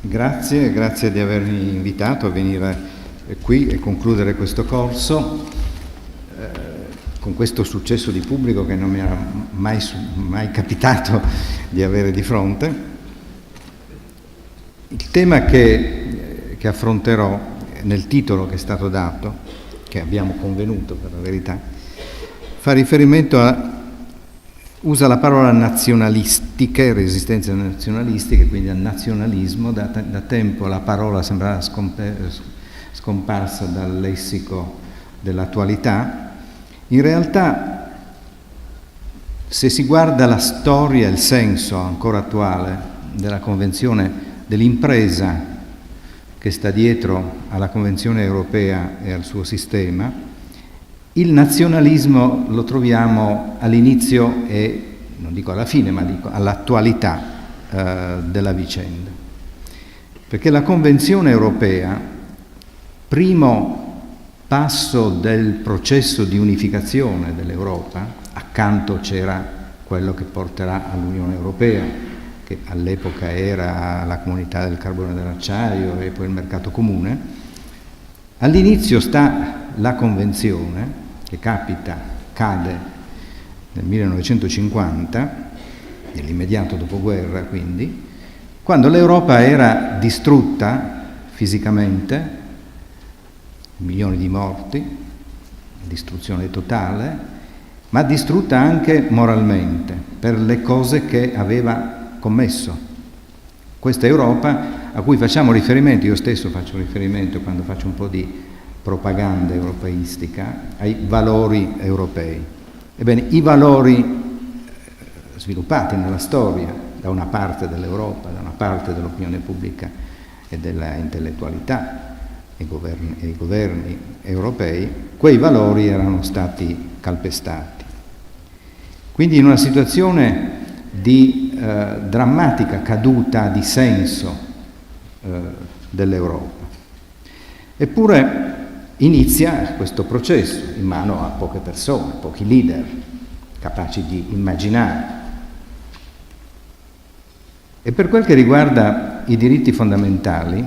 Grazie di avermi invitato a venire qui e concludere questo corso con questo successo di pubblico che non mi era mai capitato di avere di fronte. Il tema che affronterò nel titolo che è stato dato, che abbiamo convenuto per la verità, fa riferimento usa la parola nazionalistiche, resistenze nazionalistiche, quindi al nazionalismo. Da tempo la parola sembrava scomparsa dal lessico dell'attualità. In realtà, se si guarda la storia e il senso ancora attuale della Convenzione dell'impresa che sta dietro alla Convenzione europea e al suo sistema, il nazionalismo lo troviamo all'inizio e, non dico alla fine, ma dico all'attualità della vicenda. Perché la Convenzione europea, primo passo del processo di unificazione dell'Europa, accanto c'era quello che porterà all'Unione Europea, che all'epoca era la comunità del carbone e dell'acciaio e poi il mercato comune. All'inizio sta la Convenzione, che cade nel 1950, nell'immediato dopoguerra quindi, quando l'Europa era distrutta fisicamente, milioni di morti, distruzione totale, ma distrutta anche moralmente per le cose che aveva commesso. Questa Europa a cui facciamo riferimento, io stesso faccio riferimento quando faccio un po' di propaganda europeistica, ai valori europei. Ebbene, i valori sviluppati nella storia da una parte dell'Europa, da una parte dell'opinione pubblica e della intellettualità e i governi europei, quei valori erano stati calpestati. Quindi in una situazione di drammatica caduta di senso dell'Europa. Eppure inizia questo processo in mano a poche persone, pochi leader capaci di immaginare. E per quel che riguarda i diritti fondamentali,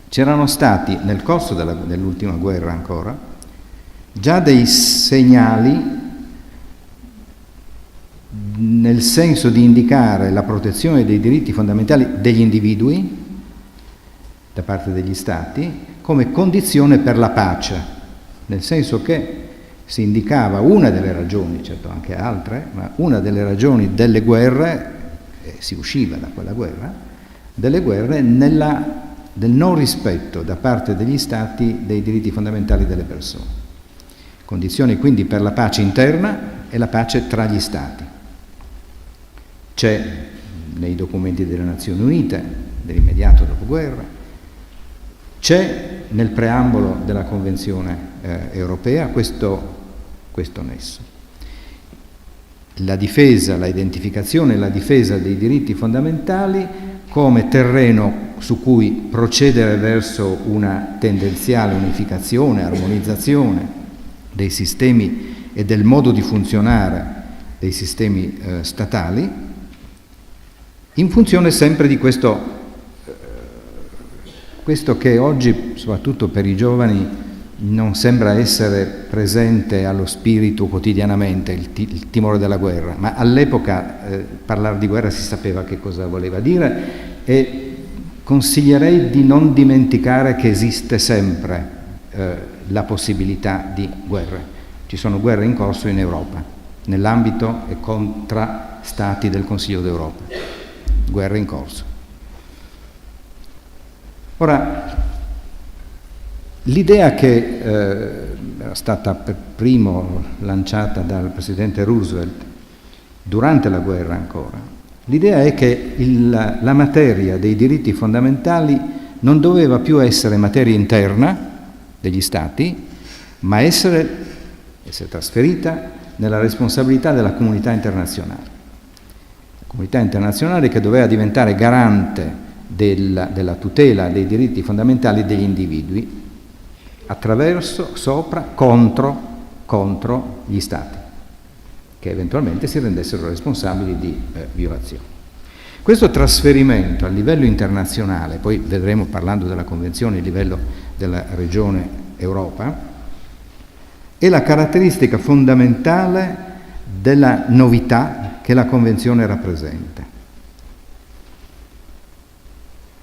c'erano stati nel corso dell'ultima guerra ancora già dei segnali nel senso di indicare la protezione dei diritti fondamentali degli individui da parte degli Stati come condizione per la pace, nel senso che si indicava una delle ragioni, certo anche altre, ma una delle ragioni delle guerre, e si usciva da quella guerra, delle guerre del non rispetto da parte degli Stati dei diritti fondamentali delle persone. Condizioni quindi per la pace interna e la pace tra gli Stati. C'è nei documenti delle Nazioni Unite dell'immediato dopoguerra, c'è nel preambolo della Convenzione europea questo nesso. La difesa, la identificazione e la difesa dei diritti fondamentali come terreno su cui procedere verso una tendenziale unificazione, armonizzazione dei sistemi e del modo di funzionare dei sistemi statali, in funzione sempre di questo che oggi, soprattutto per i giovani, non sembra essere presente allo spirito quotidianamente, il timore della guerra, ma all'epoca parlare di guerra si sapeva che cosa voleva dire e consiglierei di non dimenticare che esiste sempre la possibilità di guerre. Ci sono guerre in corso in Europa, nell'ambito e contra stati del Consiglio d'Europa, guerre in corso. Ora, l'idea che era stata per primo lanciata dal presidente Roosevelt durante la guerra ancora, l'idea è che la materia dei diritti fondamentali non doveva più essere materia interna degli Stati, ma essere trasferita nella responsabilità della comunità internazionale. La comunità internazionale che doveva diventare garante della tutela dei diritti fondamentali degli individui attraverso, contro gli Stati, che eventualmente si rendessero responsabili di violazioni. Questo trasferimento a livello internazionale, poi vedremo parlando della Convenzione a livello della regione Europa, è la caratteristica fondamentale della novità che la Convenzione rappresenta.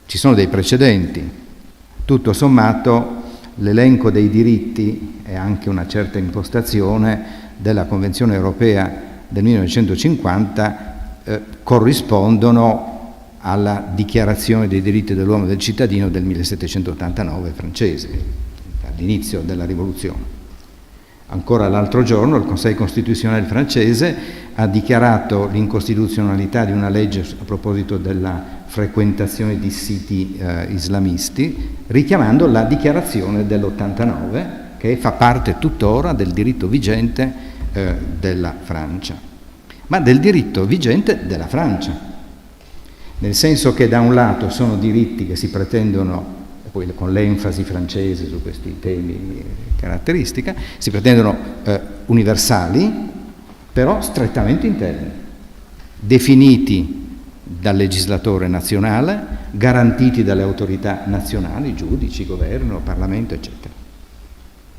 Ci sono dei precedenti, tutto sommato l'elenco dei diritti e anche una certa impostazione della Convenzione europea del 1950 corrispondono alla Dichiarazione dei diritti dell'uomo e del cittadino del 1789 francese, all'inizio della rivoluzione. Ancora l'altro giorno il Conseil costituzionale francese ha dichiarato l'incostituzionalità di una legge a proposito della frequentazione di siti islamisti, richiamando la dichiarazione dell'89, che fa parte tuttora del diritto vigente della Francia, ma del diritto vigente della Francia, nel senso che da un lato sono diritti che si pretendono, poi con l'enfasi francese su questi temi caratteristica, si pretendono universali, però strettamente interni, definiti dal legislatore nazionale, garantiti dalle autorità nazionali, giudici, governo, Parlamento, eccetera.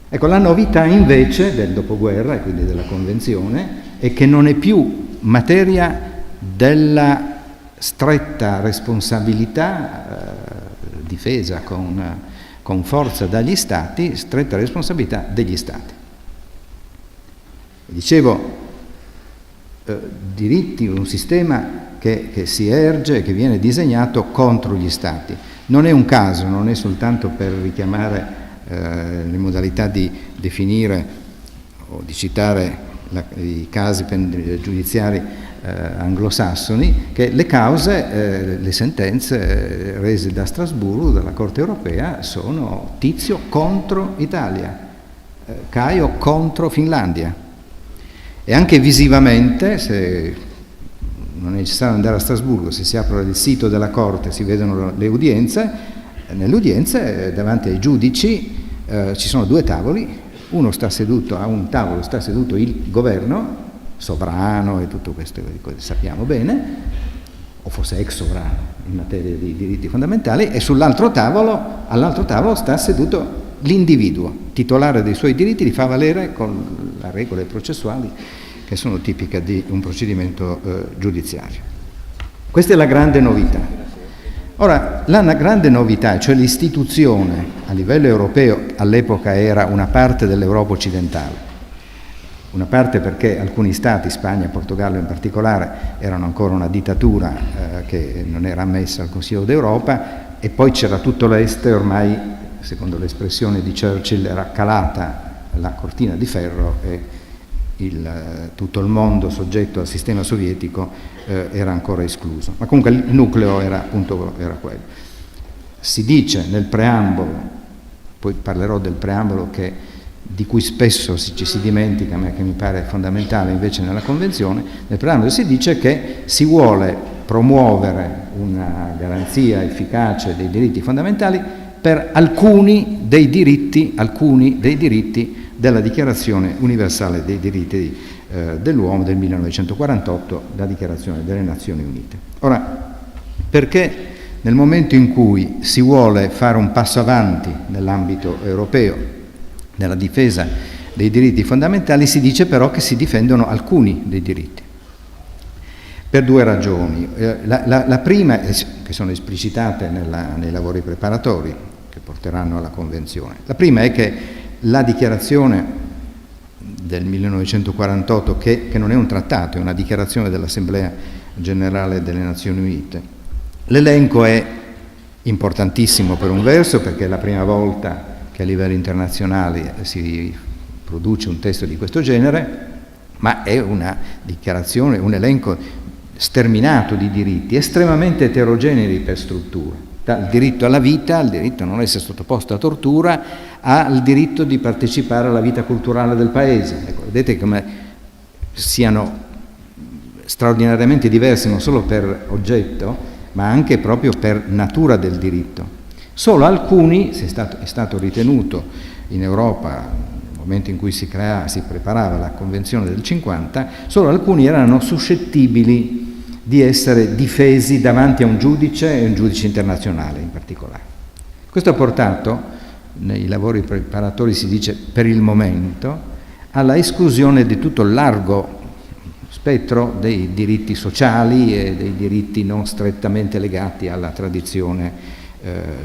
Ecco, la novità invece del dopoguerra, e quindi della Convenzione, è che non è più materia della stretta responsabilità difesa con forza dagli Stati, stretta responsabilità degli Stati. Dicevo, diritti, un sistema che si erge e che viene disegnato contro gli Stati. Non è un caso, non è soltanto per richiamare le modalità di definire o di citare i casi giudiziari anglosassoni, che le cause, le sentenze rese da Strasburgo, dalla Corte europea, sono Tizio contro Italia, Caio contro Finlandia. E anche visivamente, se non è necessario andare a Strasburgo, se si apre il sito della Corte si vedono le udienze, nelle udienze davanti ai giudici ci sono due tavoli, uno sta seduto, a un tavolo sta seduto il governo, sovrano e tutto questo sappiamo bene, o forse ex sovrano in materia di diritti fondamentali, e all'altro tavolo sta seduto l'individuo, titolare dei suoi diritti, li fa valere con le regole processuali che sono tipiche di un procedimento giudiziario. Questa è la grande novità. Ora, la grande novità, cioè l'istituzione a livello europeo, all'epoca era una parte dell'Europa occidentale, una parte perché alcuni stati, Spagna e Portogallo in particolare, erano ancora una dittatura che non era ammessa al Consiglio d'Europa, e poi c'era tutto l'est, e ormai, secondo l'espressione di Churchill, era calata la cortina di ferro e tutto il mondo soggetto al sistema sovietico era ancora escluso. Ma comunque il nucleo era quello. Si dice nel preambolo, poi parlerò del preambolo di cui spesso ci si dimentica, ma che mi pare fondamentale invece nella Convenzione, nel preambolo si dice che si vuole promuovere una garanzia efficace dei diritti fondamentali per alcuni dei diritti della Dichiarazione universale dei diritti dell'uomo del 1948, la Dichiarazione delle Nazioni Unite. Ora, perché nel momento in cui si vuole fare un passo avanti nell'ambito europeo nella difesa dei diritti fondamentali, si dice però che si difendono alcuni dei diritti, per due ragioni. La prima, che sono esplicitate nei lavori preparatori che porteranno alla Convenzione, la prima è che la dichiarazione del 1948, che non è un trattato, è una dichiarazione dell'Assemblea Generale delle Nazioni Unite, l'elenco è importantissimo per un verso, perché è la prima volta che a livello internazionale si produce un testo di questo genere, ma è una dichiarazione, un elenco sterminato di diritti, estremamente eterogenei per struttura, dal diritto alla vita, al diritto a non essere sottoposto a tortura, al diritto di partecipare alla vita culturale del paese. Ecco, vedete come siano straordinariamente diversi non solo per oggetto, ma anche proprio per natura del diritto. Solo alcuni, è stato ritenuto in Europa, nel momento in cui si preparava la Convenzione del 50, solo alcuni erano suscettibili di essere difesi davanti a un giudice e un giudice internazionale in particolare. Questo ha portato, nei lavori preparatori si dice per il momento, alla esclusione di tutto il largo spettro dei diritti sociali e dei diritti non strettamente legati alla tradizione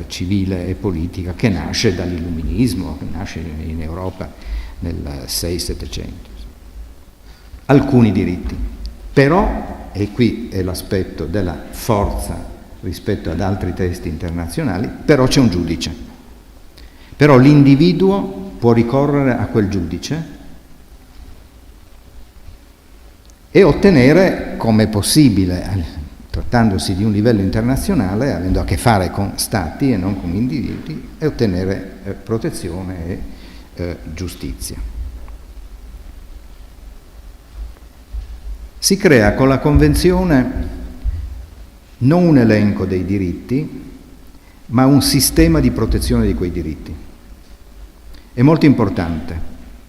civile e politica che nasce dall'illuminismo, che nasce in Europa nel 6-700. Alcuni diritti, però, e qui è l'aspetto della forza rispetto ad altri testi internazionali, però c'è un giudice. Però l'individuo può ricorrere a quel giudice e ottenere, come è possibile, trattandosi di un livello internazionale, avendo a che fare con stati e non con individui, e ottenere protezione e giustizia. Si crea con la Convenzione non un elenco dei diritti, ma un sistema di protezione di quei diritti. È molto importante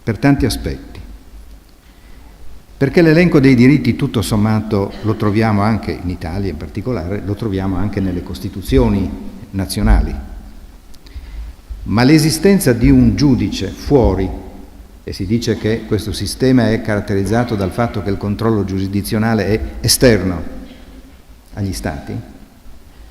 per tanti aspetti. Perché l'elenco dei diritti, tutto sommato, lo troviamo anche in Italia in particolare, lo troviamo anche nelle Costituzioni nazionali. Ma l'esistenza di un giudice fuori, e si dice che questo sistema è caratterizzato dal fatto che il controllo giurisdizionale è esterno agli Stati,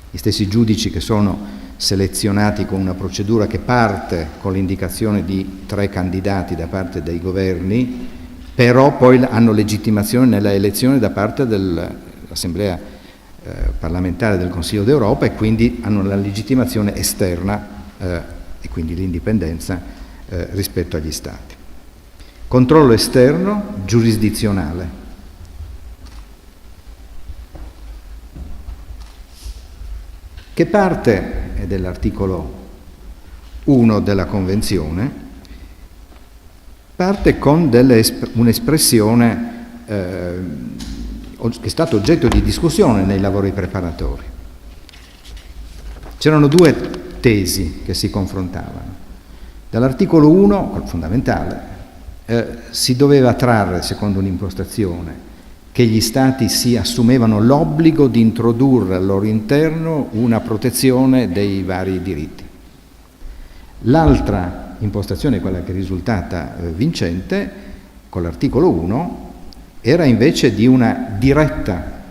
gli stessi giudici che sono selezionati con una procedura che parte con l'indicazione di 3 candidati da parte dei governi, però poi hanno legittimazione nella elezione da parte dell'Assemblea parlamentare del Consiglio d'Europa e quindi hanno la legittimazione esterna e quindi l'indipendenza rispetto agli Stati. Controllo esterno, giurisdizionale. Che parte, è dell'articolo 1 della Convenzione, parte con un'espressione che è stata oggetto di discussione nei lavori preparatori. C'erano 2 tesi che si confrontavano. Dall'articolo 1, fondamentale, si doveva trarre, secondo un'impostazione, che gli Stati si assumevano l'obbligo di introdurre al loro interno una protezione dei vari diritti. L'altra impostazione, quella che è risultata vincente, con l'articolo 1, era invece di una diretta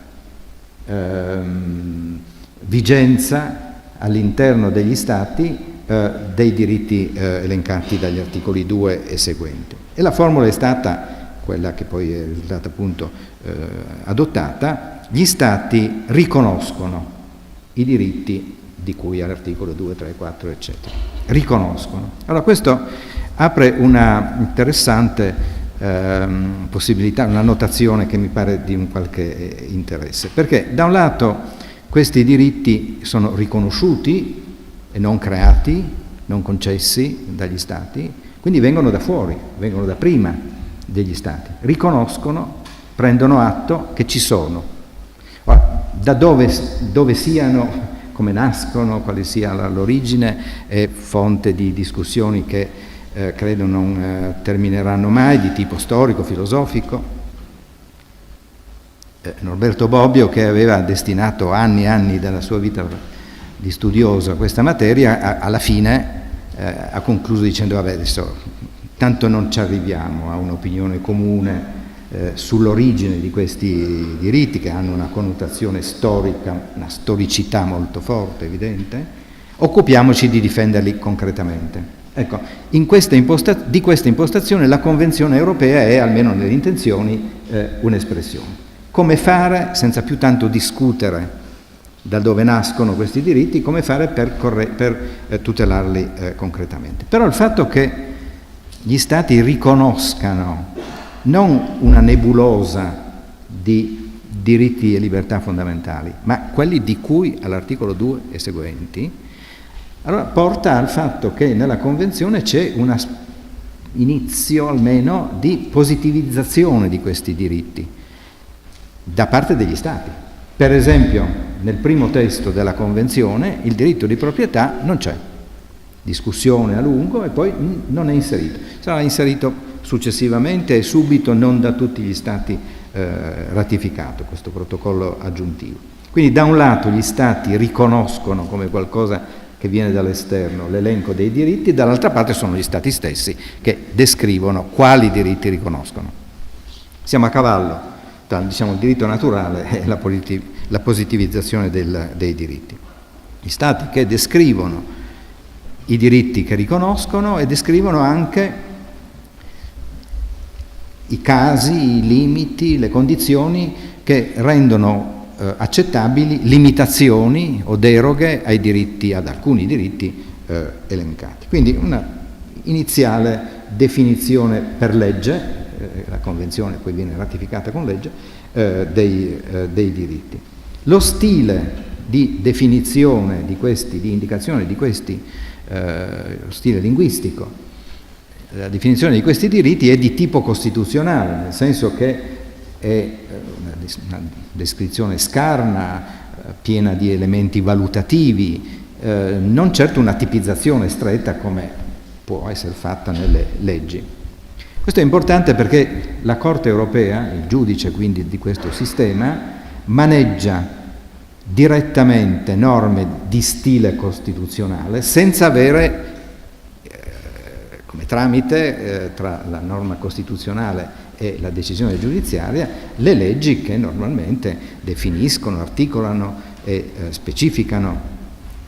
vigenza all'interno degli Stati dei diritti elencati dagli articoli 2 e seguenti. E la formula è stata quella che poi è risultata appunto adottata: gli Stati riconoscono i diritti di cui all'articolo 2, 3, 4, eccetera. Riconoscono. Allora questo apre una interessante possibilità, una notazione che mi pare di un qualche interesse, perché da un lato questi diritti sono riconosciuti e non creati, non concessi dagli Stati, quindi vengono da fuori, vengono da prima degli Stati, riconoscono, prendono atto che ci sono. Ora, da dove siano, come nascono, quale sia l'origine, è fonte di discussioni che credo non termineranno mai, di tipo storico, filosofico. Norberto Bobbio, che aveva destinato anni e anni della sua vita di studioso a questa materia, alla fine ha concluso dicendo: vabbè, adesso tanto non ci arriviamo a un'opinione comune sull'origine di questi diritti, che hanno una connotazione storica, una storicità molto forte, evidente, occupiamoci di difenderli concretamente. Ecco, di questa impostazione la Convenzione europea è, almeno nelle intenzioni, un'espressione. Come fare, senza più tanto discutere da dove nascono questi diritti, come fare per tutelarli concretamente. Però il fatto che gli Stati riconoscano non una nebulosa di diritti e libertà fondamentali, ma quelli di cui all'articolo 2 e seguenti, allora porta al fatto che nella Convenzione c'è un inizio almeno di positivizzazione di questi diritti da parte degli Stati. Per esempio, nel primo testo della Convenzione il diritto di proprietà non c'è, discussione a lungo, e poi non è inserito. Sarà inserito successivamente e subito non da tutti gli Stati ratificato questo protocollo aggiuntivo. Quindi da un lato gli Stati riconoscono come qualcosa che viene dall'esterno l'elenco dei diritti, dall'altra parte sono gli Stati stessi che descrivono quali diritti riconoscono. Siamo a cavallo tra, diciamo, il diritto naturale e la positivizzazione dei diritti. Gli Stati che descrivono i diritti che riconoscono e descrivono anche i casi, i limiti, le condizioni che rendono accettabili limitazioni o deroghe ai diritti, ad alcuni diritti elencati. Quindi una iniziale definizione per legge, la Convenzione poi viene ratificata con legge, dei diritti. Lo stile di definizione di questi, di indicazione di questi, lo stile linguistico, la definizione di questi diritti è di tipo costituzionale, nel senso che è una descrizione scarna, piena di elementi valutativi, non certo una tipizzazione stretta come può essere fatta nelle leggi. Questo è importante perché la Corte europea, il giudice quindi di questo sistema, maneggia direttamente norme di stile costituzionale senza avere come tramite tra la norma costituzionale e la decisione giudiziaria le leggi che normalmente definiscono, articolano e specificano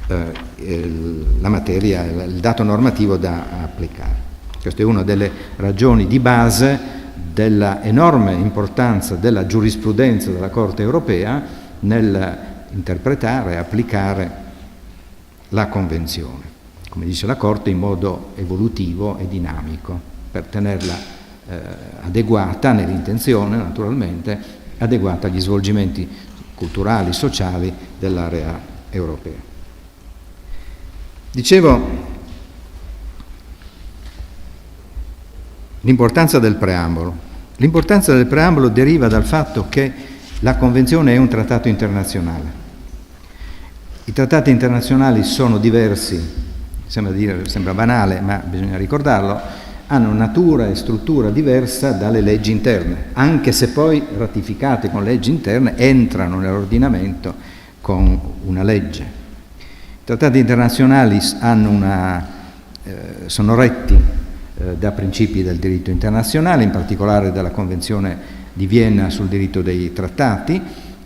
la materia, il dato normativo da applicare. Questa è una delle ragioni di base della enorme importanza della giurisprudenza della Corte europea nel interpretare e applicare la Convenzione, come dice la Corte, in modo evolutivo e dinamico, per tenerla adeguata nell'intenzione, naturalmente, adeguata agli svolgimenti culturali, sociali dell'area europea. Dicevo, l'importanza del preambolo. L'importanza del preambolo deriva dal fatto che la Convenzione è un trattato internazionale. I trattati internazionali sono diversi, sembra banale, ma bisogna ricordarlo, hanno natura e struttura diversa dalle leggi interne, anche se poi ratificate con leggi interne entrano nell'ordinamento con una legge. I trattati internazionali sono retti da principi del diritto internazionale, in particolare dalla Convenzione di Vienna sul diritto dei trattati,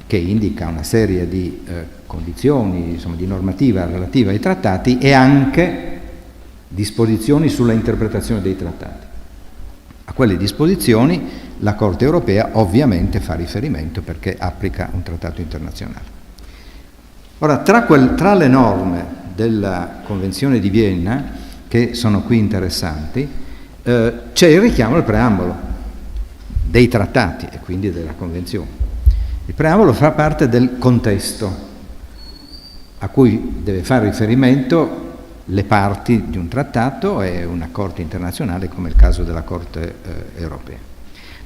che indica una serie di condizioni, insomma, di normativa relativa ai trattati e anche disposizioni sulla interpretazione dei trattati. A quelle disposizioni la Corte europea ovviamente fa riferimento perché applica un trattato internazionale. Ora, tra le norme della Convenzione di Vienna, che sono qui interessanti, c'è il richiamo al preambolo dei trattati e quindi della Convenzione. Il preambolo fa parte del contesto a cui deve fare riferimento le parti di un trattato e una Corte internazionale come il caso della Corte europea,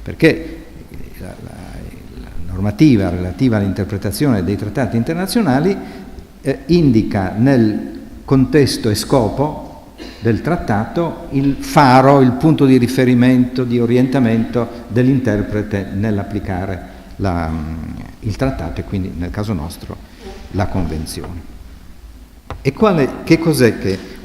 perché la normativa relativa all'interpretazione dei trattati internazionali indica nel contesto e scopo del trattato il faro, il punto di riferimento, di orientamento dell'interprete nell'applicare il trattato e quindi nel caso nostro la Convenzione. E qual è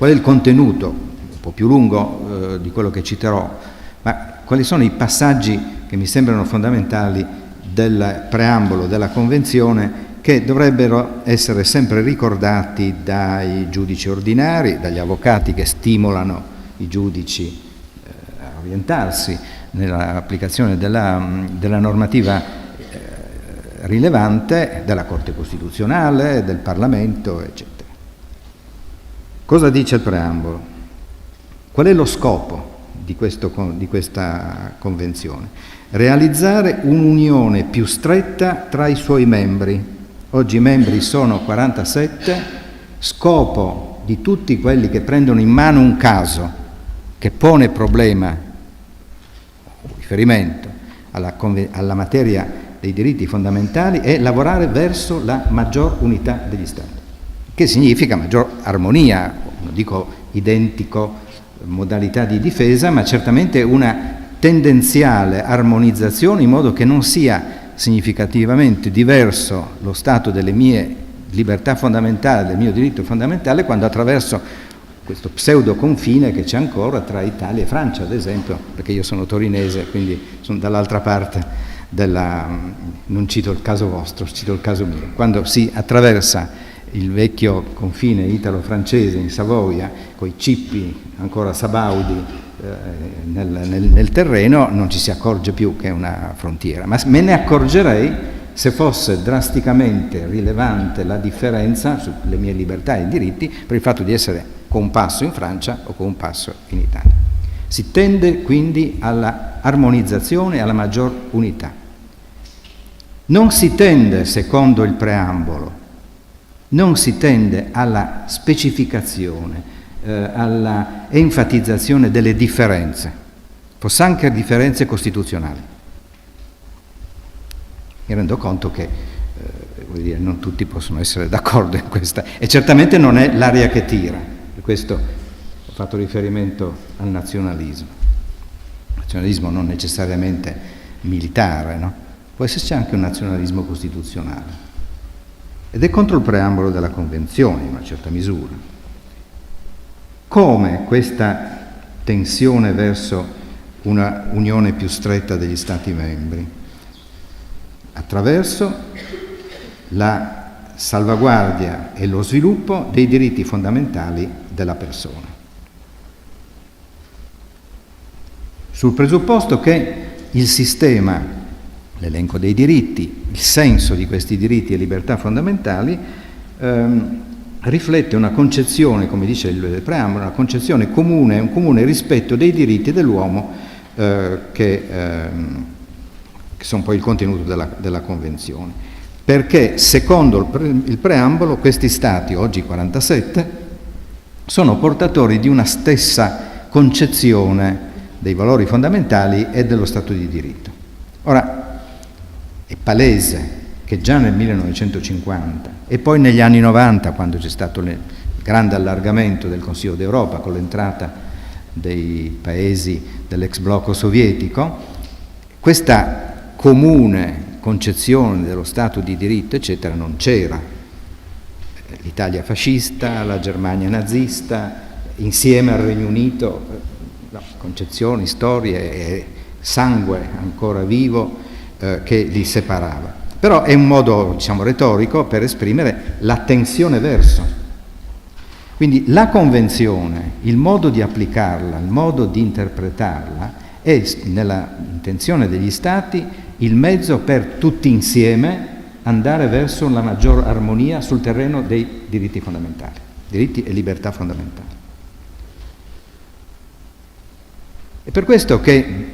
il contenuto, un po' più lungo di quello che citerò, ma quali sono i passaggi che mi sembrano fondamentali del preambolo della Convenzione che dovrebbero essere sempre ricordati dai giudici ordinari, dagli avvocati che stimolano i giudici a orientarsi nell'applicazione della normativa rilevante, della Corte Costituzionale, del Parlamento, eccetera. Cosa dice il preambolo? Qual è lo scopo di questa Convenzione? Realizzare un'unione più stretta tra i suoi membri. Oggi i membri sono 47, scopo di tutti quelli che prendono in mano un caso che pone problema, riferimento alla materia dei diritti fondamentali, è lavorare verso la maggior unità degli Stati. Che significa maggior armonia, non dico identico modalità di difesa, ma certamente una tendenziale armonizzazione in modo che non sia significativamente diverso lo stato delle mie libertà fondamentali, del mio diritto fondamentale, quando attraverso questo pseudo confine che c'è ancora tra Italia e Francia, ad esempio, perché io sono torinese, quindi sono dall'altra parte non cito il caso vostro, cito il caso mio. Quando si attraversa il vecchio confine italo-francese in Savoia, con i cippi ancora sabaudi nel terreno, non ci si accorge più che è una frontiera, ma me ne accorgerei se fosse drasticamente rilevante la differenza sulle mie libertà e diritti per il fatto di essere con un passo in Francia o con un passo in Italia. Si tende quindi alla armonizzazione e alla maggior unità. Non si tende, secondo il preambolo, non si tende alla specificazione, alla enfatizzazione delle differenze, fosse anche differenze costituzionali. Mi rendo conto che non tutti possono essere d'accordo in questa, e certamente non è l'aria che tira, per questo ho fatto riferimento al nazionalismo. Il nazionalismo non necessariamente militare, no? Può esserci anche un nazionalismo costituzionale. Ed è contro il preambolo della Convenzione, in una certa misura. Come questa tensione verso una unione più stretta degli Stati membri? Attraverso la salvaguardia e lo sviluppo dei diritti fondamentali della persona. Sul presupposto che il sistema, l'elenco dei diritti, il senso di questi diritti e libertà fondamentali riflette una concezione, come dice il preambolo, una concezione comune, un comune rispetto dei diritti dell'uomo che sono poi il contenuto della Convenzione. Perché secondo il preambolo questi Stati, oggi 47, sono portatori di una stessa concezione dei valori fondamentali e dello Stato di diritto. Ora, è palese che già nel 1950 e poi negli anni 90, quando c'è stato il grande allargamento del Consiglio d'Europa con l'entrata dei paesi dell'ex blocco sovietico, questa comune concezione dello Stato di diritto, eccetera, non c'era. L'Italia fascista, la Germania nazista, insieme al Regno Unito, concezioni, storie e sangue ancora vivo che li separava. Però è un modo, diciamo, retorico per esprimere la tensione verso. Quindi la Convenzione, il modo di applicarla, il modo di interpretarla è, nella intenzione degli Stati, il mezzo per tutti insieme andare verso una maggior armonia sul terreno dei diritti fondamentali, diritti e libertà fondamentali. È per questo che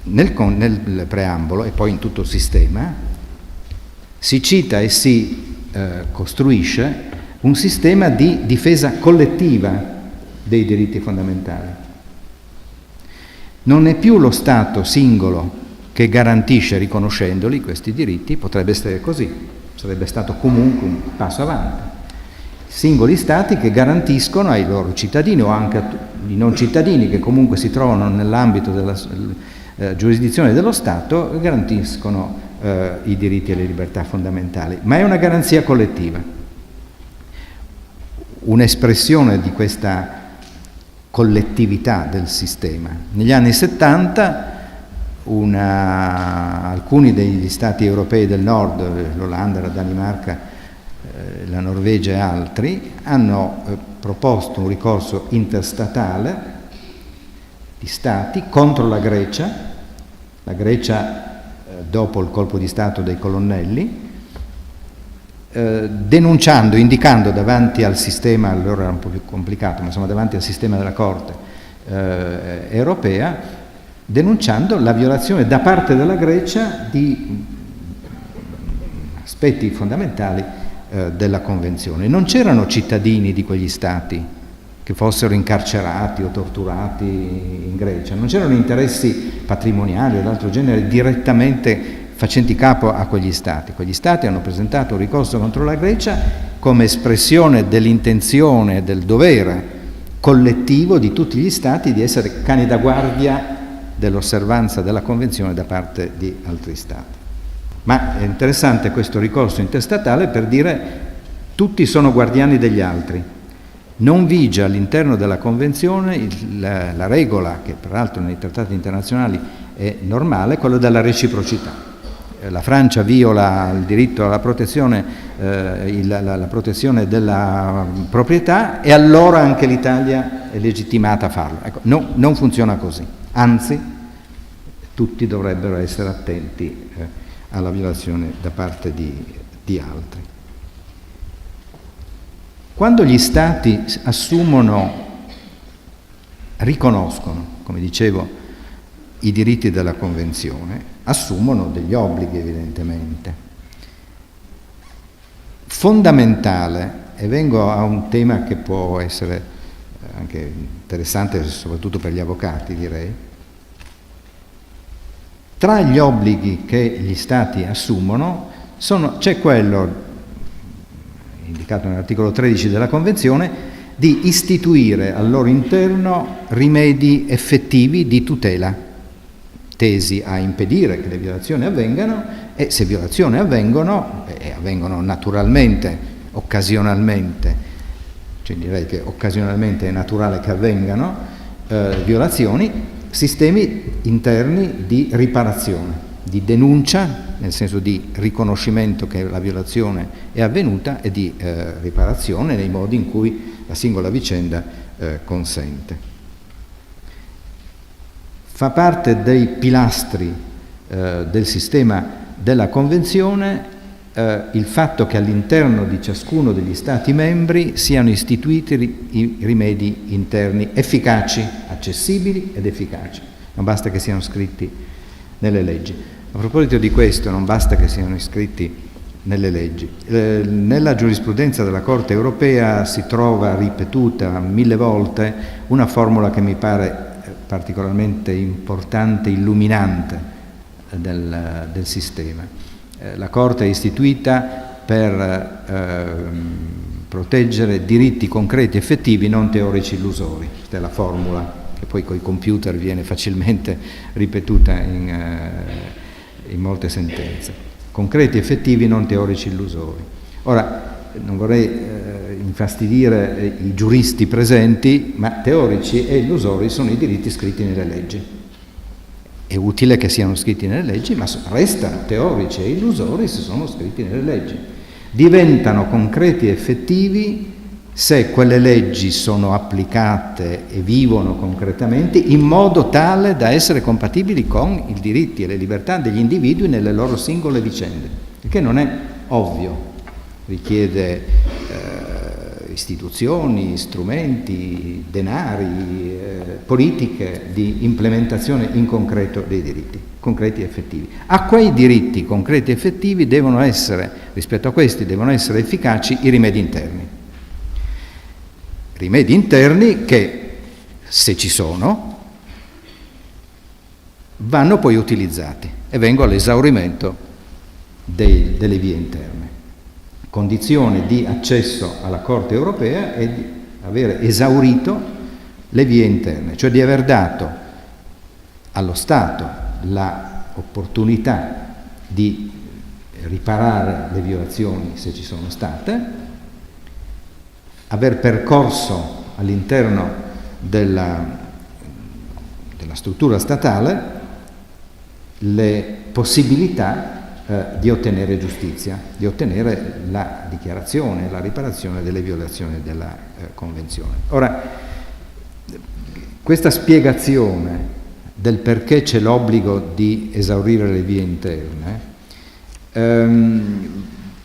nel preambolo e poi in tutto il sistema si cita e si costruisce un sistema di difesa collettiva dei diritti fondamentali. Non è più lo Stato singolo che garantisce riconoscendoli questi diritti, potrebbe essere così, sarebbe stato comunque un passo avanti. Singoli Stati che garantiscono ai loro cittadini o anche ai non cittadini che comunque si trovano nell'ambito della giurisdizione dello Stato, garantiscono i diritti e le libertà fondamentali, ma è una garanzia collettiva. Un'espressione di questa collettività del sistema. Negli anni 70 alcuni degli Stati europei del nord, l'Olanda, la Danimarca, la Norvegia e altri, hanno proposto un ricorso interstatale di Stati contro la Grecia. La Grecia, dopo il colpo di Stato dei colonnelli, denunciando, indicando davanti al sistema, allora era un po' più complicato, ma insomma davanti al sistema della Corte europea, denunciando la violazione da parte della Grecia di aspetti fondamentali della Convenzione. Non c'erano cittadini di quegli Stati che fossero incarcerati o torturati in Grecia, non c'erano interessi patrimoniali o d'altro genere direttamente facenti capo a quegli Stati. Quegli Stati hanno presentato un ricorso contro la Grecia come espressione dell'intenzione e del dovere collettivo di tutti gli Stati di essere cani da guardia dell'osservanza della Convenzione da parte di altri Stati. Ma è interessante questo ricorso interstatale per dire tutti sono guardiani degli altri. Non vige all'interno della Convenzione la regola, che peraltro nei trattati internazionali è normale, quello della reciprocità. La Francia viola il diritto alla protezione, la protezione della proprietà, e allora anche l'Italia è legittimata a farlo. Ecco, non funziona così, anzi tutti dovrebbero essere attenti alla violazione da parte di altri. Quando gli Stati riconoscono, come dicevo, i diritti della Convenzione, assumono degli obblighi evidentemente. Fondamentale, e vengo a un tema che può essere anche interessante soprattutto per gli avvocati, direi, tra gli obblighi che gli Stati assumono c'è quello indicato nell'articolo 13 della Convenzione di istituire al loro interno rimedi effettivi di tutela tesi a impedire che le violazioni avvengano, e se violazioni avvengono, e avvengono naturalmente, occasionalmente, cioè direi che occasionalmente è naturale che avvengano violazioni, sistemi interni di riparazione, di denuncia, nel senso di riconoscimento che la violazione è avvenuta, e di riparazione nei modi in cui la singola vicenda consente. Fa parte dei pilastri del sistema della Convenzione il fatto che all'interno di ciascuno degli Stati membri siano istituiti i rimedi interni efficaci, accessibili ed efficaci. Non basta che siano scritti nelle leggi. A proposito di questo, non basta che siano iscritti nelle leggi. Nella giurisprudenza della Corte europea si trova ripetuta 1000 volte una formula che mi pare particolarmente importante, illuminante del sistema. La Corte è istituita per proteggere diritti concreti effettivi, non teorici illusori. Questa è la formula che poi con i computer viene facilmente ripetuta in molte sentenze. Concreti effettivi, non teorici illusori. Ora, non vorrei infastidire i giuristi presenti, ma teorici e illusori sono i diritti scritti nelle leggi. È utile che siano scritti nelle leggi, ma restano teorici e illusori se sono scritti nelle leggi. Diventano concreti e effettivi se quelle leggi sono applicate e vivono concretamente in modo tale da essere compatibili con i diritti e le libertà degli individui nelle loro singole vicende, il che non è ovvio, richiede istituzioni, strumenti, denari, politiche di implementazione in concreto dei diritti concreti e effettivi. A quei diritti concreti e effettivi devono essere, rispetto a questi, devono essere efficaci i rimedi interni. Rimedi interni che, se ci sono, vanno poi utilizzati, e vengo all'esaurimento delle vie interne. Condizione di accesso alla Corte europea è di aver esaurito le vie interne, cioè di aver dato allo Stato l'opportunità di riparare le violazioni se ci sono state, aver percorso all'interno della struttura statale le possibilità di ottenere giustizia, di ottenere la dichiarazione, la riparazione delle violazioni della Convenzione. Ora, questa spiegazione del perché c'è l'obbligo di esaurire le vie interne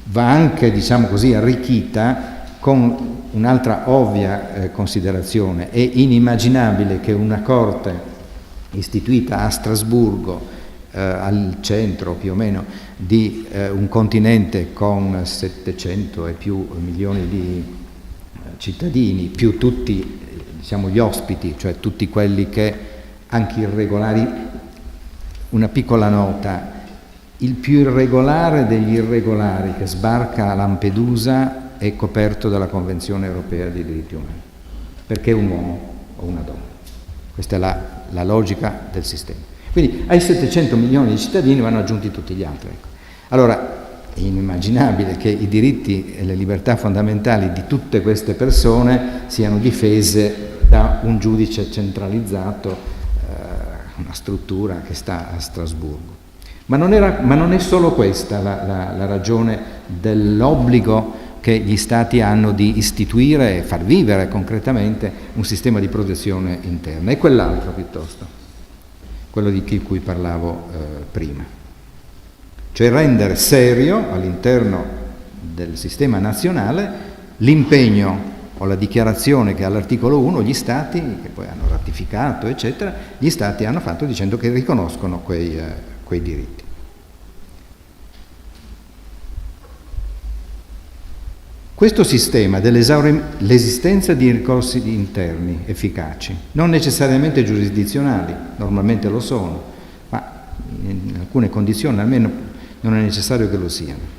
va anche, diciamo così, arricchita con un'altra ovvia considerazione. È inimmaginabile che una Corte istituita a Strasburgo, al centro più o meno di un continente con 700 e più milioni di cittadini, più tutti, diciamo, gli ospiti, cioè tutti quelli che, anche irregolari. Una piccola nota: il più irregolare degli irregolari che sbarca a Lampedusa è coperto dalla Convenzione europea dei diritti umani, perché è un uomo o una donna. Questa è la logica del sistema. Quindi ai 700 milioni di cittadini vanno aggiunti tutti gli altri. Ecco. Allora, è inimmaginabile che i diritti e le libertà fondamentali di tutte queste persone siano difese da un giudice centralizzato, una struttura che sta a Strasburgo. Ma non è solo questa la ragione dell'obbligo che gli Stati hanno di istituire e far vivere concretamente un sistema di protezione interna, è quell'altro piuttosto, quello di cui parlavo prima. Cioè rendere serio all'interno del sistema nazionale l'impegno o la dichiarazione che all'articolo 1 gli Stati, che poi hanno ratificato, eccetera, gli Stati hanno fatto dicendo che riconoscono quei diritti. Questo sistema dell'esistenza di ricorsi interni efficaci, non necessariamente giurisdizionali, normalmente lo sono, ma in alcune condizioni almeno non è necessario che lo siano.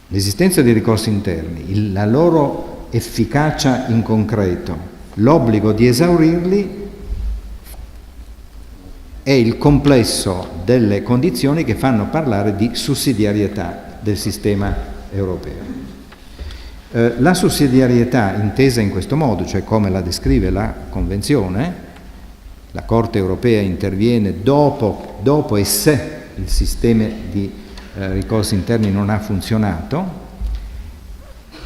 L'esistenza di ricorsi interni, la loro efficacia in concreto, l'obbligo di esaurirli è il complesso delle condizioni che fanno parlare di sussidiarietà del sistema europeo. La sussidiarietà intesa in questo modo, cioè come la descrive la Convenzione, la Corte europea interviene dopo e se il sistema di ricorsi interni non ha funzionato,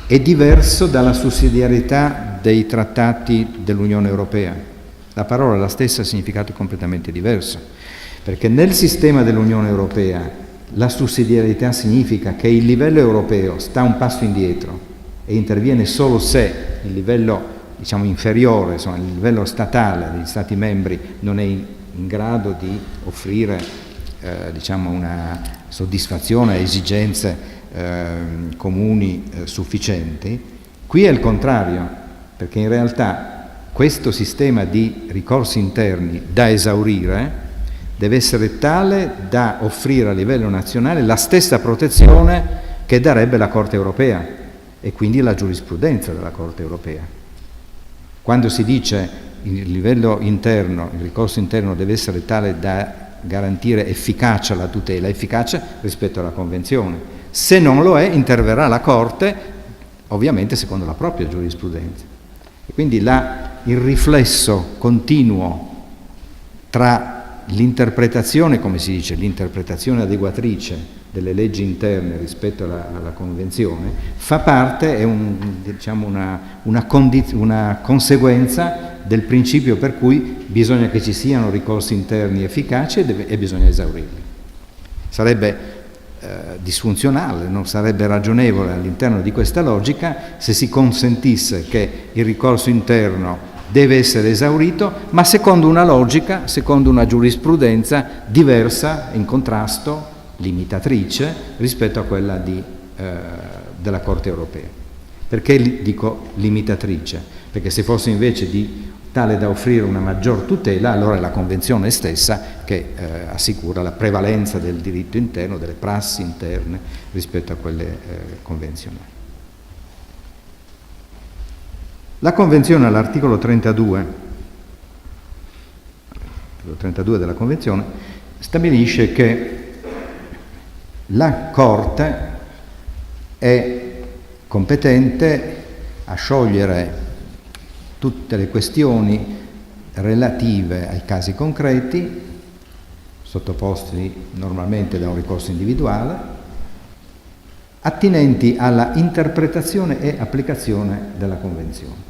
è diverso dalla sussidiarietà dei trattati dell'Unione Europea. La parola è la stessa, significato completamente diverso, perché nel sistema dell'Unione Europea la sussidiarietà significa che il livello europeo sta un passo indietro e interviene solo se il livello, diciamo, inferiore, insomma, il livello statale degli Stati membri non è in grado di offrire diciamo una soddisfazione a esigenze comuni sufficienti. Qui è il contrario, perché in realtà questo sistema di ricorsi interni da esaurire deve essere tale da offrire a livello nazionale la stessa protezione che darebbe la Corte europea e quindi la giurisprudenza della Corte europea. Quando si dice il livello interno, il ricorso interno deve essere tale da garantire efficacia alla tutela, efficacia rispetto alla Convenzione. Se non lo è, interverrà la Corte, ovviamente secondo la propria giurisprudenza. E quindi il riflesso continuo tra l'interpretazione, come si dice, l'interpretazione adeguatrice delle leggi interne rispetto alla Convenzione fa parte, è una conseguenza del principio per cui bisogna che ci siano ricorsi interni efficaci e bisogna esaurirli. Sarebbe disfunzionale, non sarebbe ragionevole all'interno di questa logica se si consentisse che il ricorso interno deve essere esaurito, ma secondo una logica, secondo una giurisprudenza diversa, in contrasto, limitatrice, rispetto a quella della Corte europea. Perché dico limitatrice? Perché se fosse invece tale da offrire una maggior tutela, allora è la Convenzione stessa che assicura la prevalenza del diritto interno, delle prassi interne rispetto a quelle convenzionali. La Convenzione all'articolo 32 della Convenzione stabilisce che la Corte è competente a sciogliere tutte le questioni relative ai casi concreti, sottoposti normalmente da un ricorso individuale, attinenti alla interpretazione e applicazione della Convenzione.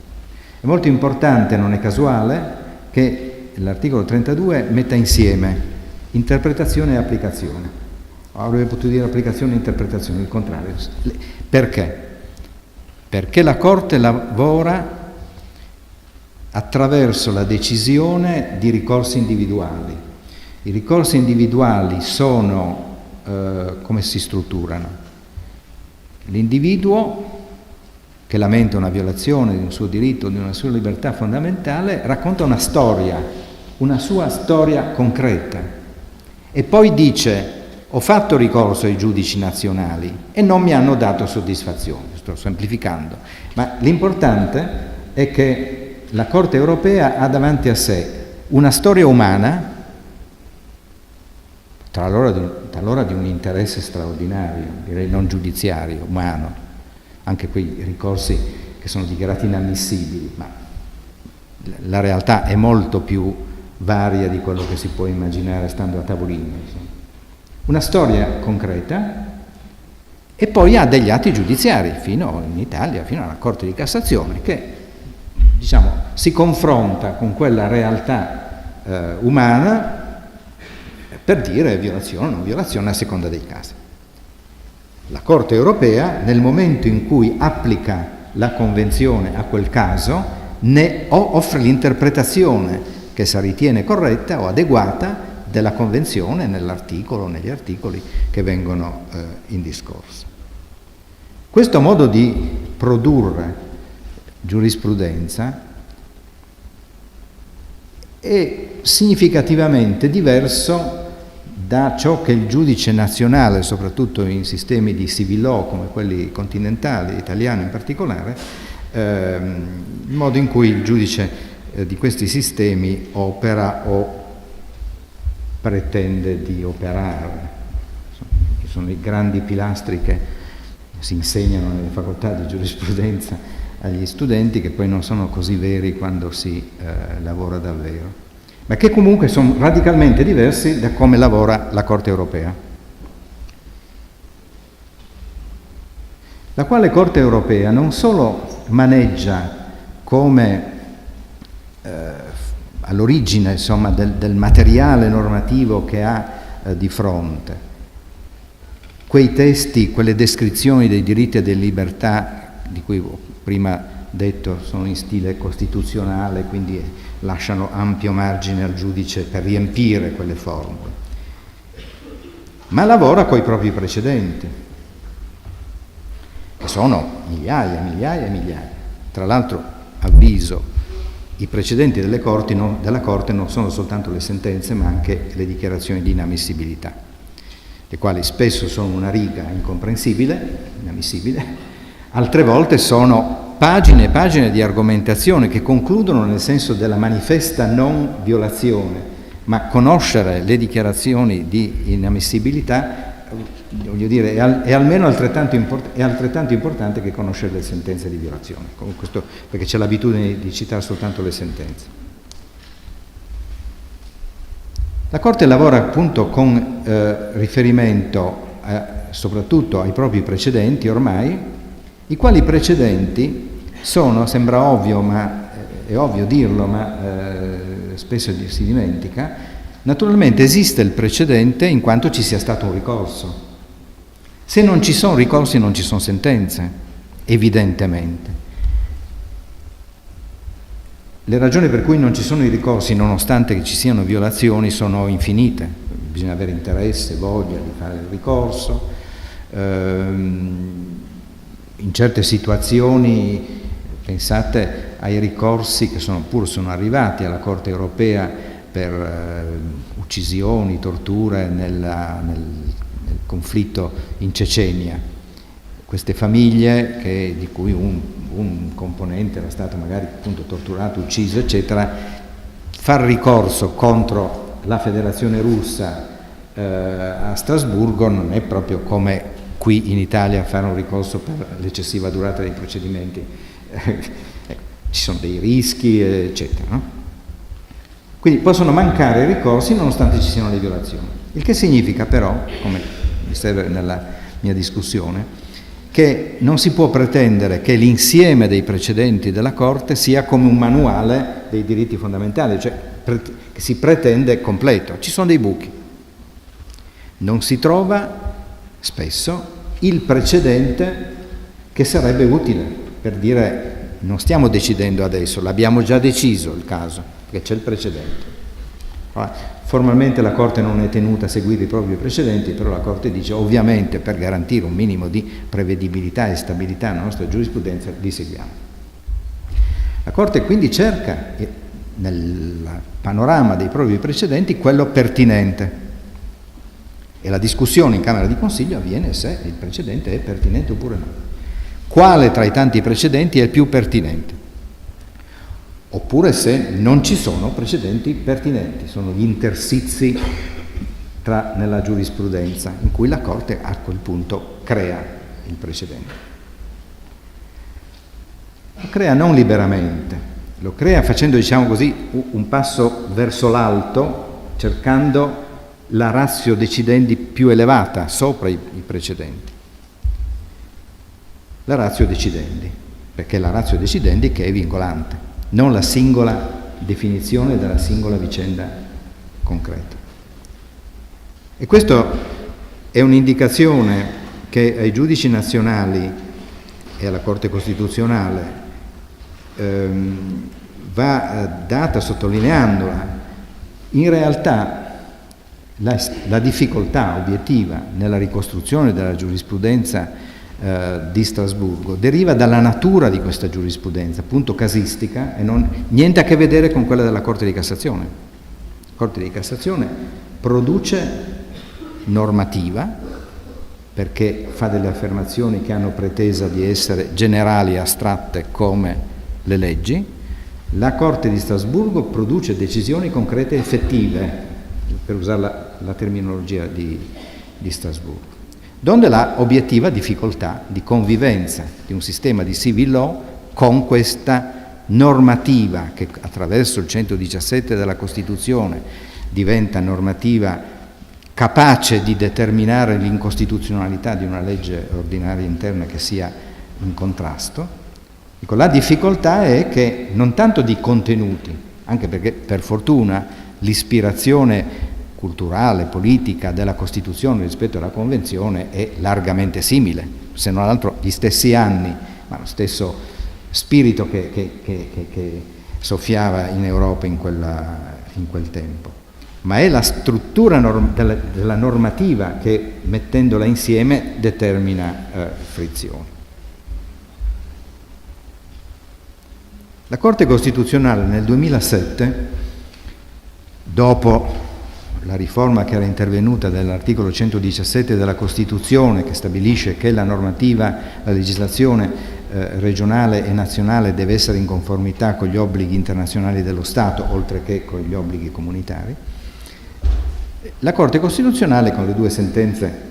È molto importante, non è casuale, che l'articolo 32 metta insieme interpretazione e applicazione. Avrebbe potuto dire applicazione e interpretazione, il contrario. Perché? Perché la Corte lavora attraverso la decisione di ricorsi individuali. I ricorsi individuali sono, come si strutturano? L'individuo che lamenta una violazione di un suo diritto, di una sua libertà fondamentale, racconta una storia, una sua storia concreta e poi dice: ho fatto ricorso ai giudici nazionali e non mi hanno dato soddisfazione. Sto semplificando, ma l'importante è che la Corte europea ha davanti a sé una storia umana, talora di un interesse straordinario, direi non giudiziario, umano, anche quei ricorsi che sono dichiarati inammissibili, ma la realtà è molto più varia di quello che si può immaginare stando a tavolino. Insomma. Una storia concreta e poi ha degli atti giudiziari, fino in Italia, fino alla Corte di Cassazione, che diciamo si confronta con quella realtà umana per dire violazione o non violazione a seconda dei casi. La Corte europea, nel momento in cui applica la Convenzione a quel caso, ne offre l'interpretazione che si ritiene corretta o adeguata della Convenzione nell'articolo, negli articoli che vengono in discorso. Questo modo di produrre giurisprudenza è significativamente diverso da ciò che il giudice nazionale, soprattutto in sistemi di civil law come quelli continentali, italiano in particolare, il modo in cui il giudice di questi sistemi opera o pretende di operare. Ci sono i grandi pilastri che si insegnano nelle facoltà di giurisprudenza agli studenti, che poi non sono così veri quando si lavora davvero, ma che comunque sono radicalmente diversi da come lavora la Corte europea. La quale Corte europea non solo maneggia come all'origine insomma, del materiale normativo che ha di fronte, quei testi, quelle descrizioni dei diritti e delle libertà di cui ho prima detto sono in stile costituzionale, quindi lasciano ampio margine al giudice per riempire quelle formule, ma lavora coi propri precedenti, che sono migliaia, migliaia e migliaia. Tra l'altro, avviso, i precedenti della Corte non sono soltanto le sentenze, ma anche le dichiarazioni di inammissibilità, le quali spesso sono una riga incomprensibile, inammissibile, altre volte sono pagine e pagine di argomentazione che concludono nel senso della manifesta non violazione, ma conoscere le dichiarazioni di inammissibilità, voglio dire, è almeno altrettanto importante che conoscere le sentenze di violazione, questo, perché c'è l'abitudine di citare soltanto le sentenze. La Corte lavora appunto con riferimento soprattutto ai propri precedenti ormai, i quali precedenti sono, sembra ovvio, ma è ovvio dirlo, ma spesso si dimentica, naturalmente esiste il precedente in quanto ci sia stato un ricorso. Se non ci sono ricorsi non ci sono sentenze, evidentemente. Le ragioni per cui non ci sono i ricorsi, nonostante che ci siano violazioni, sono infinite. Bisogna avere interesse, voglia di fare il ricorso. In certe situazioni, pensate ai ricorsi che sono arrivati alla Corte europea per uccisioni, torture nel conflitto in Cecenia. Queste famiglie di cui un componente era stato magari appunto torturato, ucciso, eccetera, far ricorso contro la Federazione Russa a Strasburgo non è proprio come qui in Italia fare un ricorso per l'eccessiva durata dei procedimenti. Ci sono dei rischi, eccetera, no? Quindi possono mancare ricorsi nonostante ci siano le violazioni. Il che significa però, come mi serve nella mia discussione, che non si può pretendere che l'insieme dei precedenti della Corte sia come un manuale dei diritti fondamentali, cioè che si pretende completo. Ci sono dei buchi. Non si trova spesso il precedente che sarebbe utile per dire non stiamo decidendo adesso, l'abbiamo già deciso il caso, perché c'è il precedente. Formalmente la Corte non è tenuta a seguire i propri precedenti, però la Corte dice ovviamente per garantire un minimo di prevedibilità e stabilità nella nostra giurisprudenza li seguiamo. La Corte quindi cerca nel panorama dei propri precedenti quello pertinente e la discussione in Camera di Consiglio avviene se il precedente è pertinente oppure no. Quale tra i tanti precedenti è il più pertinente? oppure se non ci sono precedenti pertinenti, sono gli interstizi nella giurisprudenza in cui la Corte a quel punto crea il precedente. Lo crea non liberamente, lo crea facendo, diciamo così, un passo verso l'alto, cercando la ratio decidendi più elevata sopra i precedenti. La ratio decidendi, perché è la ratio decidendi che è vincolante, non la singola definizione della singola vicenda concreta. E questa è un'indicazione che ai giudici nazionali e alla Corte Costituzionale va data sottolineandola. In realtà la difficoltà obiettiva nella ricostruzione della giurisprudenza di Strasburgo deriva dalla natura di questa giurisprudenza, appunto casistica, e niente a che vedere con quella della Corte di Cassazione. La Corte di Cassazione produce normativa, perché fa delle affermazioni che hanno pretesa di essere generali e astratte come le leggi. La Corte di Strasburgo produce decisioni concrete e effettive, per usare la terminologia di Strasburgo, donde la obiettiva difficoltà di convivenza di un sistema di civil law con questa normativa che attraverso il 117 della Costituzione diventa normativa capace di determinare l'incostituzionalità di una legge ordinaria interna che sia in contrasto. Ecco, la difficoltà è che non tanto di contenuti, anche perché per fortuna l'ispirazione culturale, politica della Costituzione rispetto alla Convenzione è largamente simile, se non altro gli stessi anni, ma lo stesso spirito che soffiava in Europa in quel tempo. Ma è la struttura della normativa che, mettendola insieme, determina frizioni. La Corte Costituzionale nel 2007, dopo la riforma che era intervenuta dell'articolo 117 della Costituzione, che stabilisce che la normativa, la legislazione regionale e nazionale deve essere in conformità con gli obblighi internazionali dello Stato, oltre che con gli obblighi comunitari, la Corte Costituzionale, con le due sentenze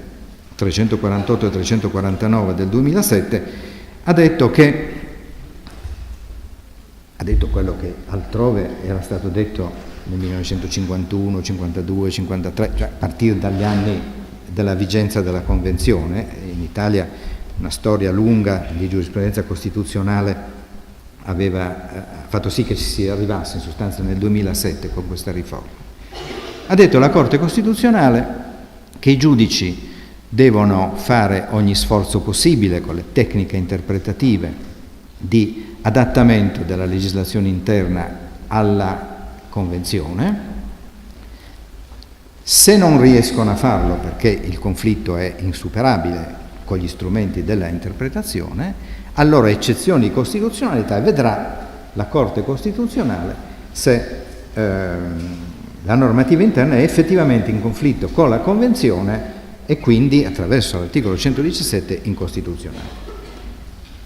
348 e 349 del 2007, ha detto quello che altrove era stato detto nel 1951, 52, 53, cioè a partire dagli anni della vigenza della Convenzione. In Italia una storia lunga di giurisprudenza costituzionale aveva fatto sì che ci si arrivasse in sostanza nel 2007 con questa riforma. Ha detto la Corte Costituzionale che i giudici devono fare ogni sforzo possibile con le tecniche interpretative di adattamento della legislazione interna alla Convenzione. Se non riescono a farlo perché il conflitto è insuperabile con gli strumenti della interpretazione, allora eccezioni di costituzionalità, vedrà la Corte Costituzionale se la normativa interna è effettivamente in conflitto con la Convenzione e quindi, attraverso l'articolo 117, incostituzionale.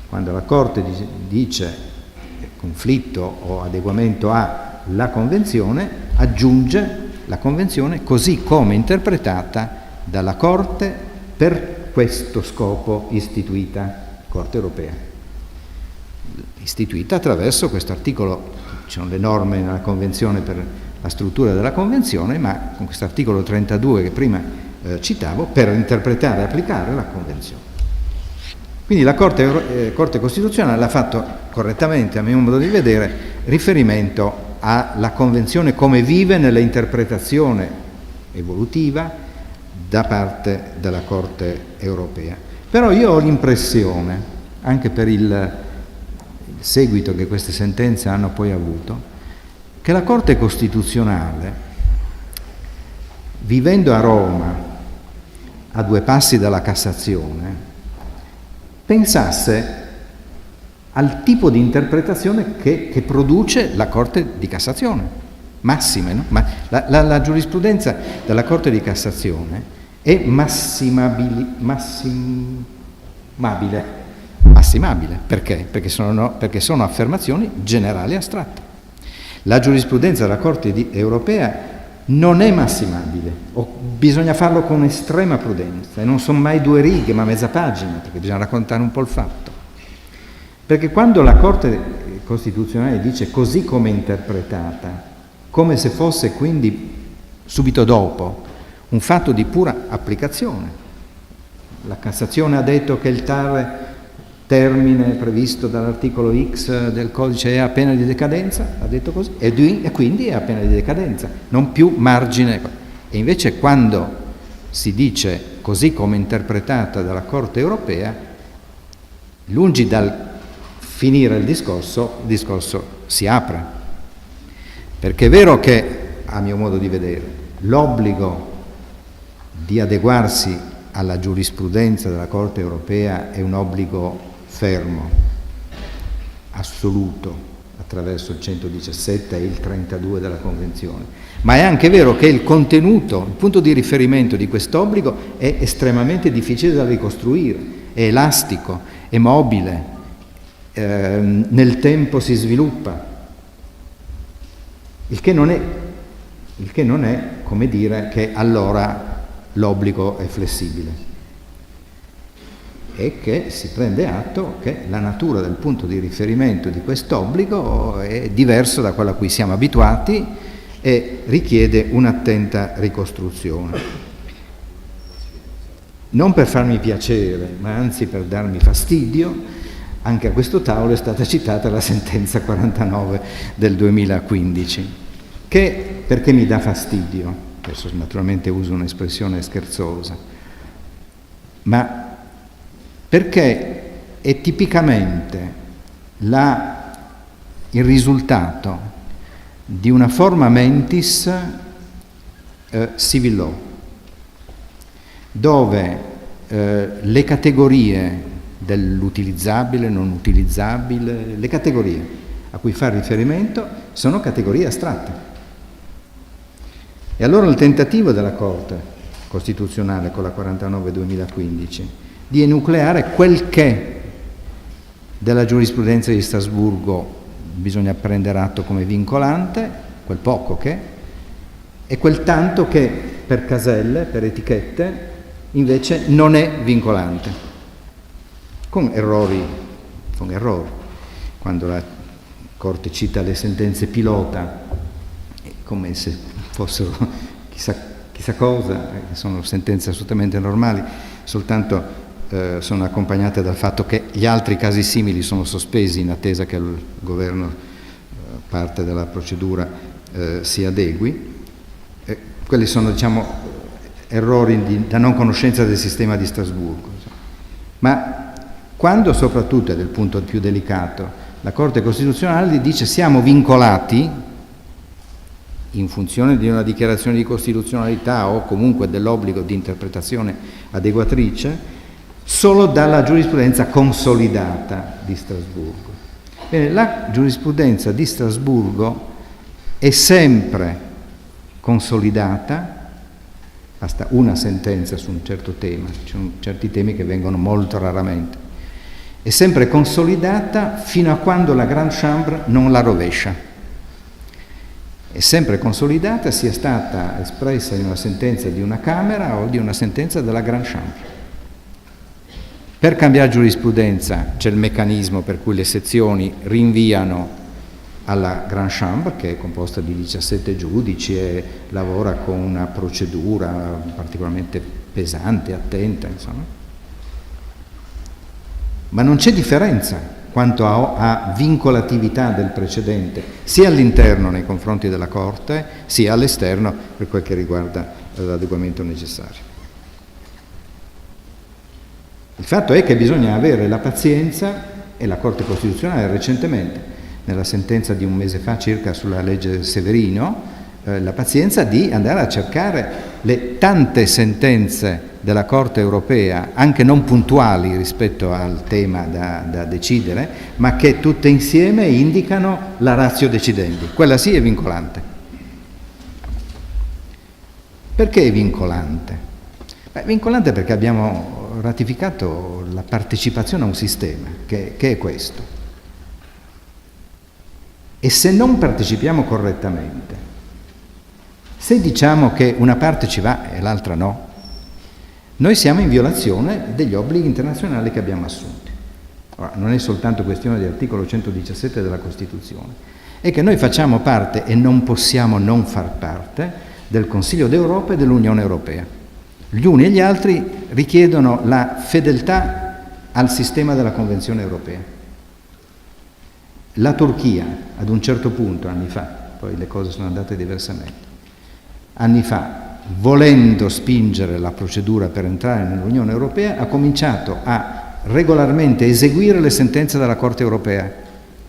Quando la Corte dice conflitto o adeguamento alla Convenzione, aggiunge la Convenzione così come interpretata dalla Corte per questo scopo istituita, Corte europea. Istituita attraverso questo articolo, ci sono le norme nella Convenzione per la struttura della Convenzione, ma con questo articolo 32 che prima citavo, per interpretare e applicare la Convenzione. Quindi la Corte Costituzionale ha fatto correttamente, a mio modo di vedere, riferimento alla Convenzione come vive nell'interpretazione evolutiva da parte della Corte europea. Però io ho l'impressione, anche per il seguito che queste sentenze hanno poi avuto, che la Corte Costituzionale, vivendo a Roma, a 2 passi dalla Cassazione, pensasse al tipo di interpretazione che produce la Corte di Cassazione, massime, no? Ma la giurisprudenza della Corte di Cassazione è massimabile. Perché? Perché sono affermazioni generali astratte. La giurisprudenza della Corte europea non è massimabile, bisogna farlo con estrema prudenza, e non sono mai 2 righe, ma mezza pagina, perché bisogna raccontare un po' il fatto. Perché quando la Corte Costituzionale dice così come interpretata, come se fosse quindi subito dopo un fatto di pura applicazione, la Cassazione ha detto che il termine previsto dall'articolo X del codice è a pena di decadenza, ha detto così, e quindi è a pena di decadenza, non più margine. E invece quando si dice così come interpretata dalla Corte europea, lungi dal finire il discorso si apre. Perché è vero che, a mio modo di vedere, l'obbligo di adeguarsi alla giurisprudenza della Corte europea è un obbligo fermo, assoluto, attraverso il 117 e il 32 della Convenzione. Ma è anche vero che il contenuto, il punto di riferimento di quest'obbligo è estremamente difficile da ricostruire, è elastico, è mobile, nel tempo si sviluppa, il che non è come dire che allora l'obbligo è flessibile, e che si prende atto che la natura del punto di riferimento di quest'obbligo è diverso da quella a cui siamo abituati e richiede un'attenta ricostruzione. Non per farmi piacere, ma anzi per darmi fastidio, anche a questo tavolo è stata citata la sentenza 49 del 2015, che perché mi dà fastidio, adesso naturalmente uso un'espressione scherzosa, ma perché è tipicamente il risultato di una forma mentis civil law, dove le categorie dell'utilizzabile, non utilizzabile, le categorie a cui fa riferimento sono categorie astratte. E allora il tentativo della Corte Costituzionale con la 49/2015 di enucleare quel che della giurisprudenza di Strasburgo bisogna prendere atto come vincolante, quel poco che, e quel tanto che per caselle, per etichette, invece non è vincolante, con errori. Quando la Corte cita le sentenze pilota, come se fossero chissà cosa, sono sentenze assolutamente normali, soltanto sono accompagnate dal fatto che gli altri casi simili sono sospesi in attesa che il governo, parte della procedura, si adegui. Quelli sono, diciamo, errori da non conoscenza del sistema di Strasburgo. Ma quando, soprattutto, ed è il punto più delicato, la Corte Costituzionale dice siamo vincolati, in funzione di una dichiarazione di costituzionalità o comunque dell'obbligo di interpretazione adeguatrice, solo dalla giurisprudenza consolidata di Strasburgo. Bene, la giurisprudenza di Strasburgo è sempre consolidata, basta una sentenza su un certo tema, ci sono certi temi che vengono molto raramente, è sempre consolidata fino a quando la Grande Chambre non la rovescia. È sempre consolidata sia stata espressa in una sentenza di una Camera o di una sentenza della Grande Chambre. Per cambiare giurisprudenza c'è il meccanismo per cui le sezioni rinviano alla Grande Chambre, che è composta di 17 giudici e lavora con una procedura particolarmente pesante, attenta, insomma. Ma non c'è differenza quanto a vincolatività del precedente, sia all'interno nei confronti della Corte, sia all'esterno per quel che riguarda l'adeguamento necessario. Il fatto è che bisogna avere la pazienza, e la Corte Costituzionale recentemente, nella sentenza di un mese fa circa sulla legge Severino, la pazienza di andare a cercare le tante sentenze della Corte europea, anche non puntuali rispetto al tema da decidere, ma che tutte insieme indicano la ratio decidendi. Quella sì è vincolante. Perché è vincolante? Vincolante perché abbiamo ratificato la partecipazione a un sistema che è questo. E se non partecipiamo correttamente, se diciamo che una parte ci va e l'altra no, noi siamo in violazione degli obblighi internazionali che abbiamo assunti. Ora, non è soltanto questione dell'articolo 117 della Costituzione, è che noi facciamo parte e non possiamo non far parte del Consiglio d'Europa e dell'Unione Europea. Gli uni e gli altri richiedono la fedeltà al sistema della Convenzione Europea. La Turchia, ad un certo punto, anni fa, poi le cose sono andate diversamente, anni fa, volendo spingere la procedura per entrare nell'Unione Europea, ha cominciato a regolarmente eseguire le sentenze della Corte Europea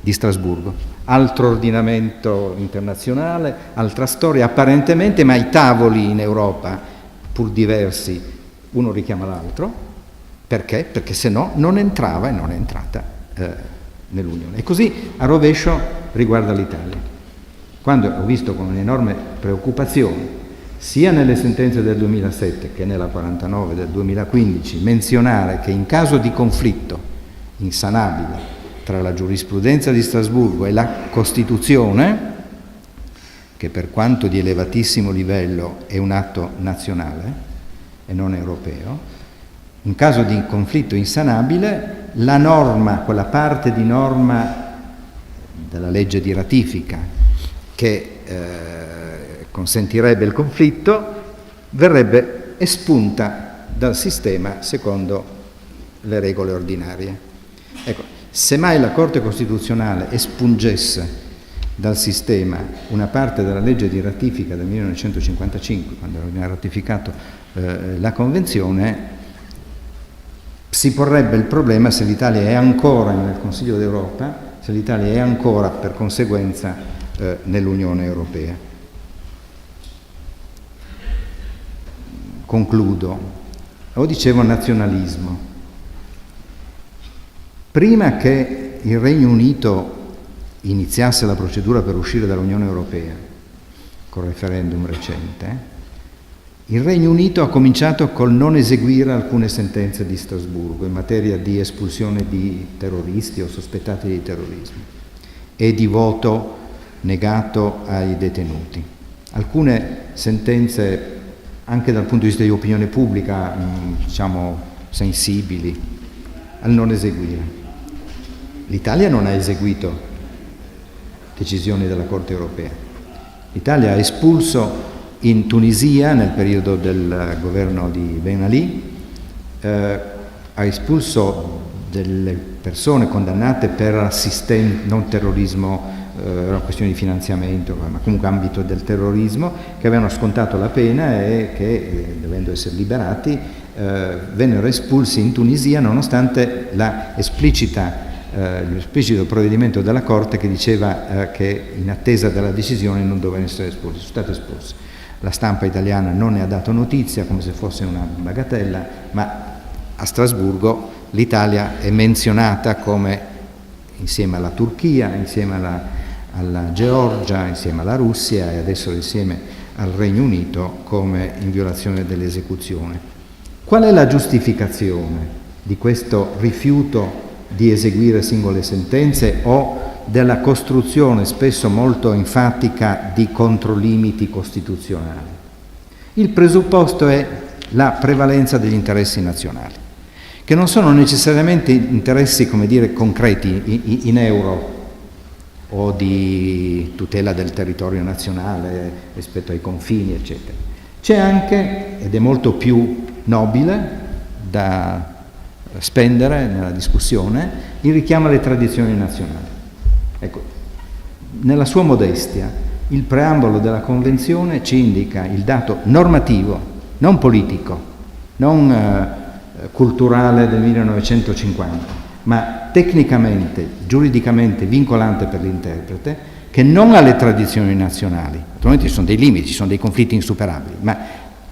di Strasburgo. Altro ordinamento internazionale, altra storia apparentemente, ma i tavoli in Europa, pur diversi, uno richiama l'altro. Perché? Perché se no non entrava e non è entrata nell'Unione. E così a rovescio riguarda l'Italia. Quando ho visto con un'enorme preoccupazione, sia nelle sentenze del 2007 che nella 49 del 2015, menzionare che in caso di conflitto insanabile tra la giurisprudenza di Strasburgo e la Costituzione, che per quanto di elevatissimo livello è un atto nazionale e non europeo, in caso di conflitto insanabile, la norma, quella parte di norma della legge di ratifica che consentirebbe il conflitto, verrebbe espunta dal sistema secondo le regole ordinarie. Ecco, se mai la Corte Costituzionale espungesse dal sistema una parte della legge di ratifica del 1955, quando aveva ratificato la Convenzione, si porrebbe il problema se l'Italia è ancora nel Consiglio d'Europa, se l'Italia è ancora per conseguenza nell'Unione Europea. Concludo. Lo dicevo, nazionalismo. Prima che il Regno Unito iniziasse la procedura per uscire dall'Unione Europea, col referendum recente, il Regno Unito ha cominciato col non eseguire alcune sentenze di Strasburgo in materia di espulsione di terroristi o sospettati di terrorismo e di voto negato ai detenuti. Alcune sentenze, anche dal punto di vista di opinione pubblica, diciamo sensibili, al non eseguire. L'Italia non ha eseguito decisioni della Corte Europea. L'Italia ha espulso in Tunisia, nel periodo del governo di Ben Ali, ha espulso delle persone condannate per non terrorismo, era una questione di finanziamento, ma comunque ambito del terrorismo, che avevano scontato la pena e che, dovendo essere liberati, vennero espulsi in Tunisia nonostante l'esplicito provvedimento della Corte che diceva che in attesa della decisione non dovevano essere espulsi. Sono stati espulsi. La stampa italiana non ne ha dato notizia come se fosse una bagatella, ma a Strasburgo l'Italia è menzionata come, insieme alla Turchia, insieme alla Georgia, insieme alla Russia e adesso insieme al Regno Unito, come in violazione dell'esecuzione. Qual è la giustificazione di questo rifiuto di eseguire singole sentenze o della costruzione spesso molto enfatica di controlimiti costituzionali? Il presupposto è la prevalenza degli interessi nazionali, che non sono necessariamente interessi, come dire, concreti in euro o di tutela del territorio nazionale rispetto ai confini, eccetera. C'è anche, ed è molto più nobile da spendere nella discussione, il richiamo alle tradizioni nazionali. Ecco, nella sua modestia, il preambolo della Convenzione ci indica il dato normativo, non politico, non culturale del 1950, ma tecnicamente, giuridicamente vincolante per l'interprete, che non ha le tradizioni nazionali. Naturalmente ci sono dei limiti, ci sono dei conflitti insuperabili, ma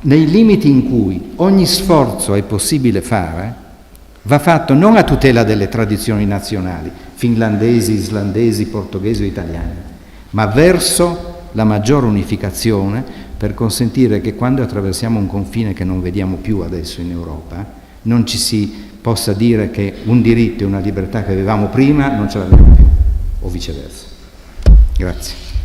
nei limiti in cui ogni sforzo è possibile fare, va fatto non a tutela delle tradizioni nazionali, finlandesi, islandesi, portoghesi o italiane, ma verso la maggiore unificazione per consentire che quando attraversiamo un confine che non vediamo più adesso in Europa, non ci si possa dire che un diritto e una libertà che avevamo prima non ce l'abbiamo più, o viceversa. Grazie.